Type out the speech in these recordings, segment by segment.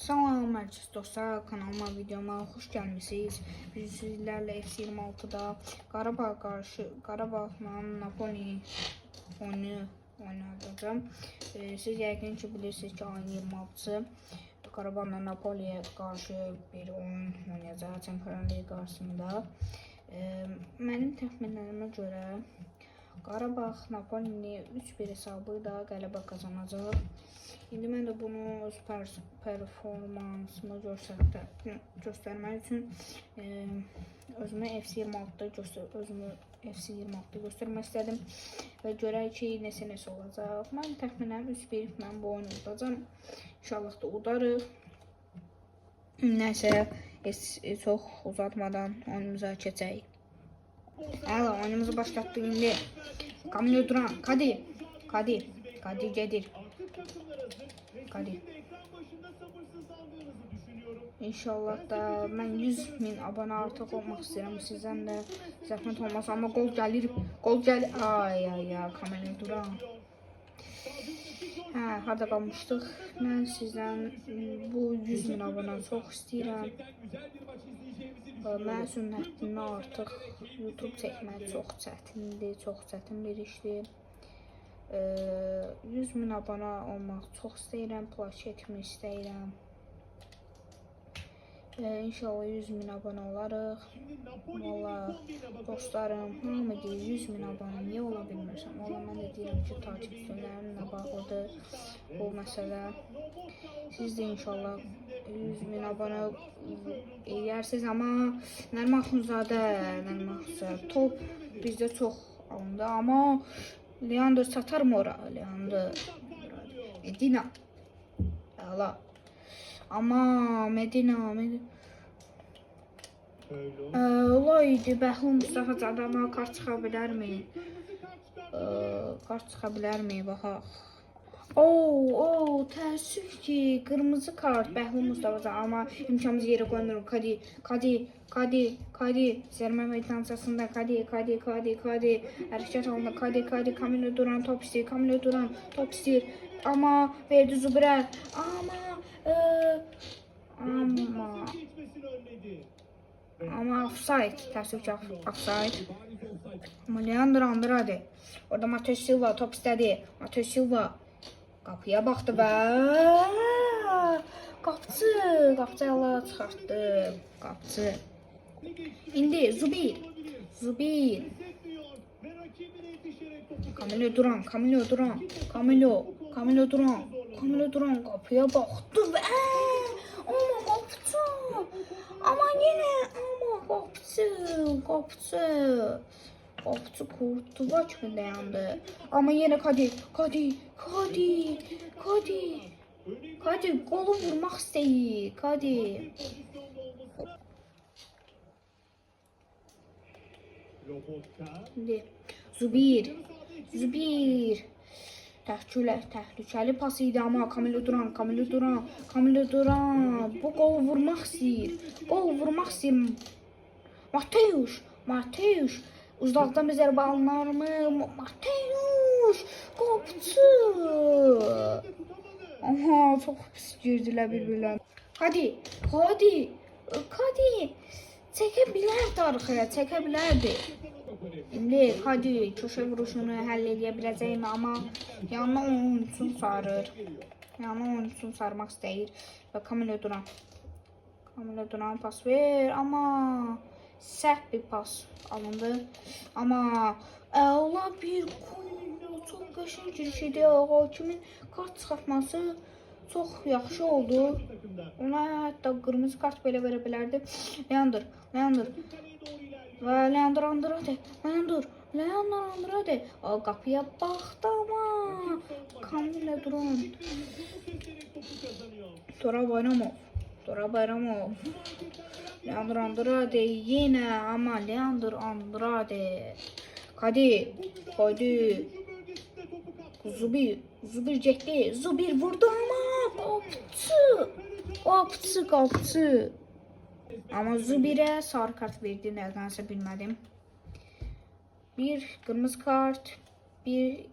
Salam məclis dostlar, kanalıma, videoma xoş gəlmisiniz. Biz sizlərlə FC26'da Qarabağla Napoli oyunu oynayacağım. Siz yəqin ki bilirsiniz ki ayın 26'sı Qarabağla Napoli'ye qarşı bir oyun oynayacaq Çempionlar Ligi qarşısında. Mənim təxminlərimə görə Qarabağ Napoli'ni 3-1 hesabı da qələbə qazanacaq. İndi mən də bunu öz performansımı göstərmək üçün özümü FC26'da göstərmək istədim və görək ki nəsə olacaq. Mən təxminən 3-1 mən bu oyunu udacağam. İnşallah da udarıq. Nəsə çox uzatmadan oyunumuza keçək. Hələ oyunumuzu başlatdık indi. Kamil Duran, Kadi gedir. Kadi. İnşallah da mən 100.000 abone artıq olmaq istəyirəm. Sizdən də zəhmət olmaz, amma gol gəlir. Ay, Kamil Duran. Harada qalmışdıq? Mən sizdən bu 100.000 abone çox istəyirəm. Mən sünnətini artıq YouTube çəkmək çox çətindir, çox çətin bir işdir. 100.000 abone olmaq çox istəyirəm, plaş etmək istəyirəm. İnşallah 100.000 abone olarıq. Valla dostlarım, hamı deyir 100.000 abone niyə ola bilmirsən? Valla mən də deyirəm ki takipçilərimlə bağlıdır bu məsələ. Siz də inşallah 100.000 abone edərsiniz, amma Nəriman Axundzadə top bizdə çox alındı, amma Leandro satar mı ora? Leandro Medina. Allah. Ama Medina. Olaydı Bəhlul Mustafa adama kart çıxa bilər mi? Kart çıxa bilər mi? Baxaq. Təəssüf ki qırmızı kart Bəhlul Mustafa, amma imkanımız yerə qoymuruq. Kadi zərmə meydancasında Kadi hərəkət alında Kadi Kamil Duran top istəyir, amma verdi Zubirə, amma offside, təəssüf ki offside. Amma Leandro Andrade orada Matheus Silva top istədi. Matheus Silva qapıya baxdı və qapçı Allah çıxartdı. Qapçı. İndi Zubir. Kamil Duran qapıya baxdı və qapçı kurtuva kimi dayandı. Amma yenə Kadi qolu vurmaq istəyir. Zubir. Təhlükəli pas idi, amma Kamil Duran bu qolu vurmaq istəyir. Mateus uzaqdan bir zərbə alınır mı? Mateus qapçı. Aha, çox pis girdilər bir-birlərinə. Kadi çəkə bilərdi arxaya, çəkə bilərdi. İndi Kadi köşə vuruşunu həll edə biləcəkmi, amma yanına oyunçunu sarmaq istəyir və Kamil Duran pas ver, amma səhv bir pas alındı. Amma əla bir çox qəşəng giriş idi. Hakimin kart çıxartması çox yaxşı oldu. Ona hətta qırmızı kart belə verə bilərdi. Leandro və Leandro Andrade qapıya baxdı, amma Kamil Duran Tora Bayramov Leandro Andrade yenə, amma Leandro Andrade Kadi Zubir getdi. Zubir vurdu, amma qapçı. Amma Zubirə sarı kart verdi, nədənsə bilmədim. Bir qırmızı kart, bir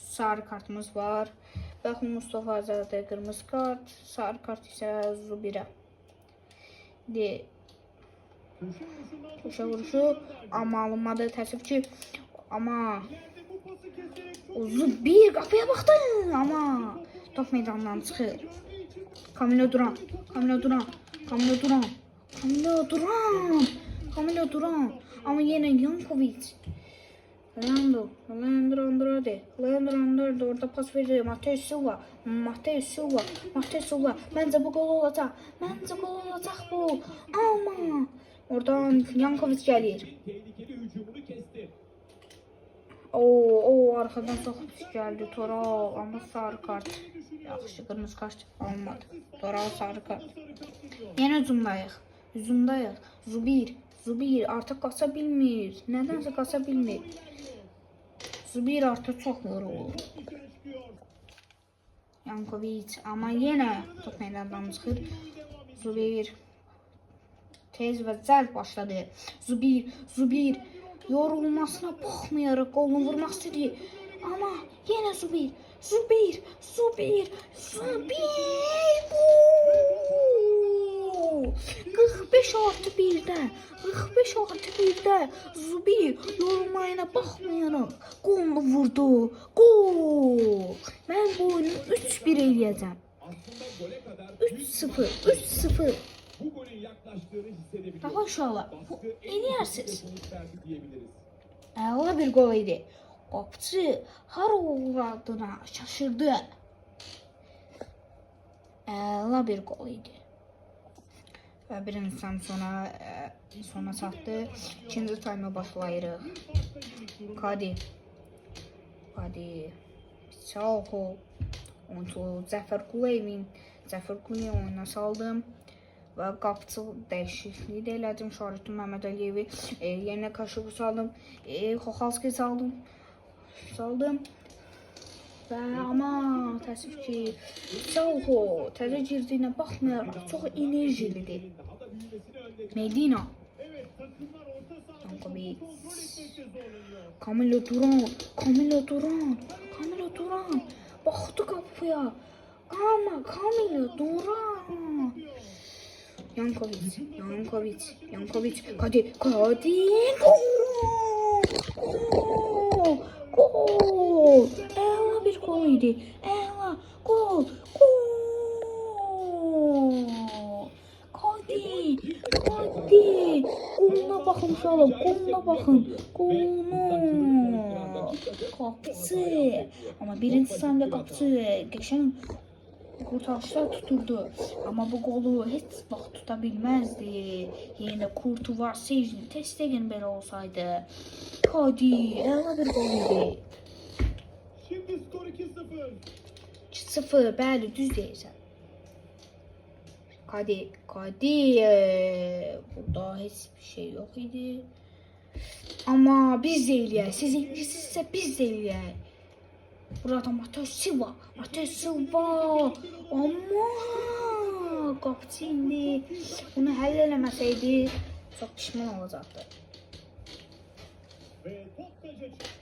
sarı kartımız var Bakın Mustafa'da kırmızı kart, sarı kart ise Zubir'e. De köşe vuruşu ama alınmadı təəssüf ama Zubir qapıya baxdı ama top meydandan çıxır. Camilo Duran, Camilo Duran, Camilo Duran, Camilo Duran, Camilo Duran ama yine Jankovic. Leandro Andrade. Leandro Andrade orada pas veriyor. Mateus Silva. Bence bu gol olacak. Bu. Ama oradan Jankovic gelir. Arkadan sokup geldi Toral ama sarı kart. Yaxşı kırmızı kart almadı. Toral sarı kart. Yine zoomdayıq. Zubir artık qaça bilmir. Nədənsə qaça bilmir. Zubir artık çok yorulur. Jankovic ama yine top meydandan çıxır. Zubir tez ve zərbə başladı. Zubir yorulmasına baxmayaraq qolunu vurmaq istedi. Ama yine Zubir. 45+1'de Zubir yorulmayına baxmayaraq qolunu vurdu. Gol. Ben bu oyunu 3-1 eləyəcəm. 3-0. Daha uşaqlar, eləyərsiniz. Əla bir gol idi. Qapıcı har uğradığına şaşırdı. Əla bir gol idi. Ve bir insan sona çatdı. İkinci tayma başlayırıq. Kadi. Çalho. Zəfər Quleyevin oyuna saldım. Ve qapıcı dəyişikliyi də elədim. Şarıtın Məhəmməd Əliyevi yerine Kaşıqı saldım. Xoxalski saldım. Ve ama təəssüf ki Çalho təzə girdiyinə baxmayaraq çox enerjilidir. Medina. Jankovic. Camilo Duran. Baxdı qapıya. Ama Camilo Duran. Jankovic. Kadi. Gol. Ela bir gol idi. Gol. Kadi. Goluna baxın uşaqlar. Goluna. Qapıcı. Ama birinci saniye qapıcı geçen kurtarışlar tuturdu. Ama bu golü hiç vaxt tuta bilməzdi. Yine kurtu var. Sejni Testegen belə olsaydı. Kadi. Ela bir gol idi. Şimdi skor 2-0. 2-0. Bəli, düz deyirsən. Kadi. Burada heç bir şey yok idi. Ama biz de eləyək. Siz İngilizcə biz de eləyək. Burada Mateus Silva. Ama qapıcı indi. Bunu həll eləməsəydi çok pişman olacaktı.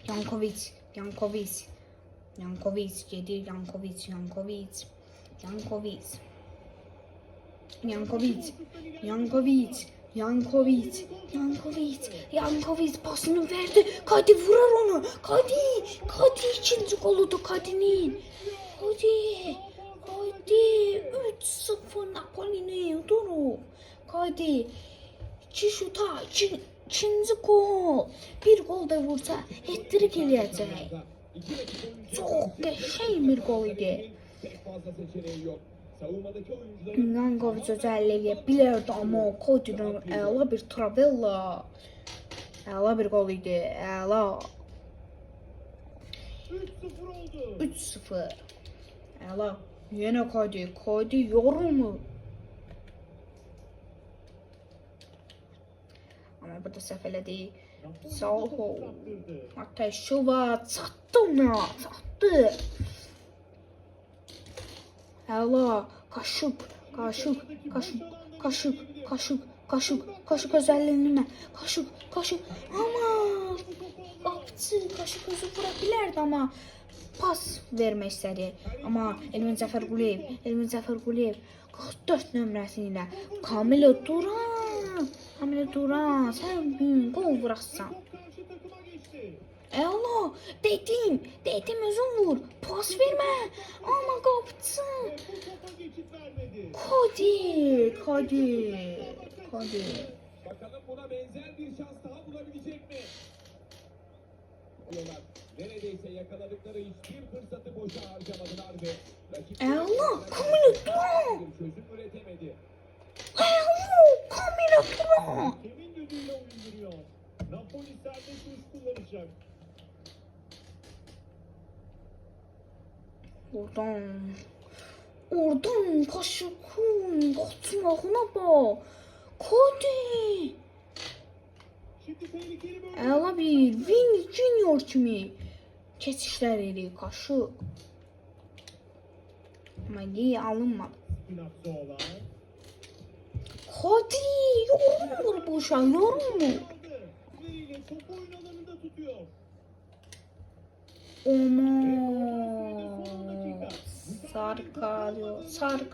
Jankovic. Gedir. Jankovic. Pasını verdi. Kadi vurar onu. Kadi ikinci goludu Kadi'nin. Kadi 3-0 Napoli'nin durum. Kadi 2 şuta ikinci gol. Bir gol da vursa hat-trick eləyəcək. Çok qəşəng bir gol idi. Jankovic özelliği bilirdi ama Kadi'nin əla bir travella. Əla bir gol idi. Əla. 3-0. Əla. Yine Kadi yorulmu. Ama burada səhv elədi. Çalho. Mateşova çatdı ona. Əla. Kaşık özelliğine. Kaşık. Ama qapıçı qaşı gözü vura bilərdi, amma pas vermək istədi. Amma Elvin Cəfərquliyev 44 nömrəsi ilə Kamilo Duran, sən gol vurasan. Top karşı takıma geçti. Allah, dedim özün vur. Pas vermə. Amma qapıçı. Ve bu topa geçit vermedi. Kadir. Bakalım buna benzer bir şans daha bulabilecek mi? Diyorlar. Neredeyse yakaladıkları hiçbir fırsatı boşa harcamadılar ve rakip Allah, Kamilo Duran. bir çözüm üretemedi. Kamilo Duran. Kimin düdüğüyle oyun duruyor? Napoli serbest vuruş kullanacak. Oradan kaşıkın qatmağına bak. Kadir. Şimdi tehlikeli böyle. Əla bir Vini Junior kimi keçişlər eləyir qaşıq. Amma deyə alınmadı. Spinazzola. Kadir, yorulmur bu uşaq, yorulmur. Aldı. Veriyle topu oyun alanında tutuyor. Aman. Sarkar.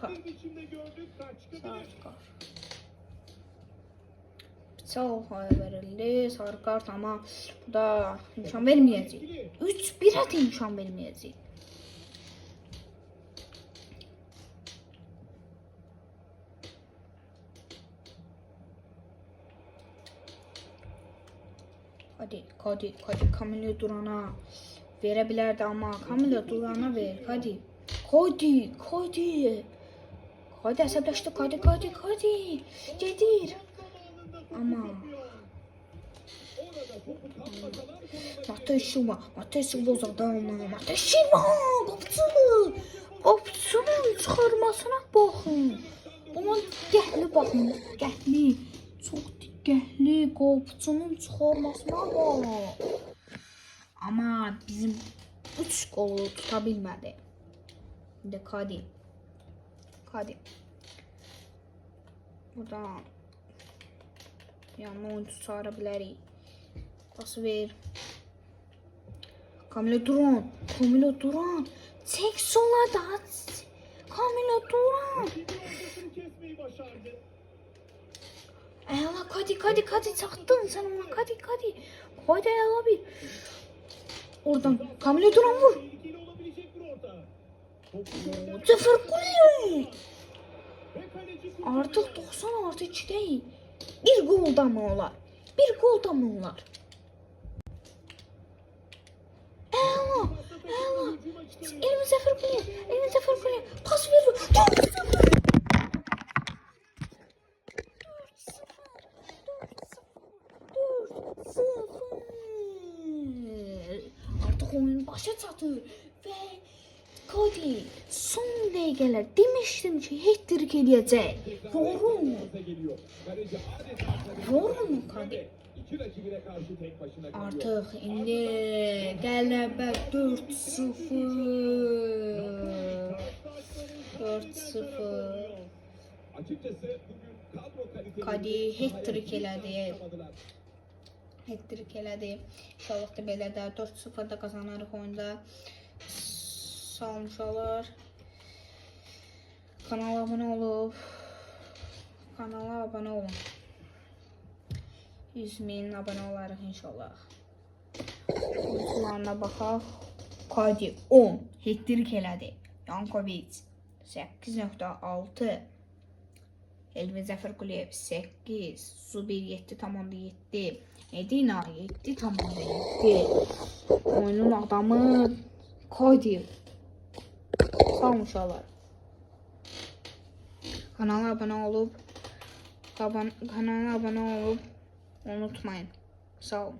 Bir biçimde gördük. Çıkabilir. Bıçaq verildi. Sarı kart ama bu da imkan vermeyecek. 3-1'e de imkan vermeyecek. Hadi Kamilo Duran'a verebilirdi ama Kamilo Duran'a ver. Hadi əsəbləşdi. Gedir. Ama Orada topu kapmasalar Mateus Silva uzadı ama Mateus Silva qapıçının çıxarmasına baxın. Ona diqqətli baxın. Çox diqqətli qapıçının çıxarmasına bax. Ama bizim 3 qolu tuta bilmədi. İndi Kadir. Buradan yanına oyuncu çağıra bilərik. Pas ver. Kamilo Duran. Çek sola da. Kamilo Duran. Şimdi ortasını kesmeyi başardı. Əla Kadir çatdın sen ona Kadir. Haydi əla bir. Oradan Kamilo Duran vur. Tehlikeli olabilecek bir orta. Topu gönderdi. Cəfərquliyev. Ve kaleci Artıq 90+2 değil. Bir gol da mı olar? Əla. Elvin Cəfərquliyev. Pas ver. 4-0. Artıq oyun başa çatır və Kadir son dəqiqələr demişdim ki, hat-trick eləyəcək. Yorulma Kadir. İki rakibine karşı tek başına kalıyor. Artıq indi qələbə 4-0. Açıkçası bugün kadro kaliteli Kadir hat-trick elədi. yapamadılar. İnşallah da belə də 4-0 qazanarıq oyunda. Sağ olun uşaqlar. Kanala abunə olun. 100.000 abunə olarıq inşallah. Oyuncularına baxaq. Kadir 10 hat-trick elədi. Yankovic 8.6. Elvin Cəfərquliyev 8. Zubir 7.7. Medina 7.7. Oyunun adamı Kadir. Sağ olun uşaqlar. Kanala abunə olub unutmayın. Sağ olun.